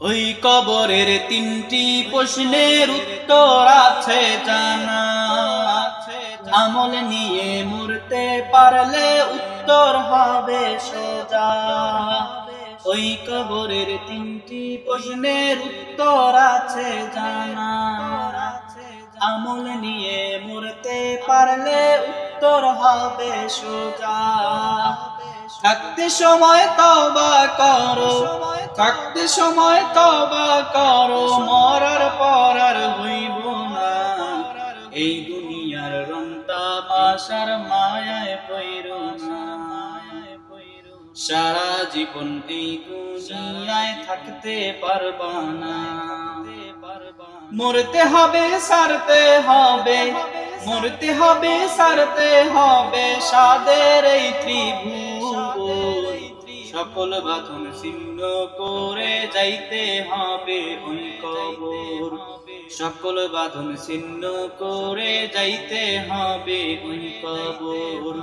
ওই কবরের তিনটি প্রশ্নের উত্তর আছে জানা, আমল নিয়ে মরতে পারলে উত্তর হবে সোজা। ওই কবরের তিনটি প্রশ্নের উত্তর আছে জানা, আমল নিয়ে মরতে পারলে উত্তর হবে সোজা। থাকতে সময় তওবা করো, থাকতে সময় তওবা করো, মরার পর আর হইব না এই দুনিয়ার রং তামাশার মায়ায় পইরো না। সারা জীবন এই দুনিয়ায় থাকতে পারবা না, মরতে হবে সারতে হবে, মরতে হবে সারতে হবে সাদের এই ত্রিভুবন। সকল বাঁধন ছিন্ন করে যাইতে হবে ওই কবর, সকল বাঁধন ছিন্ন করে যাইতে হবে ওই কবর।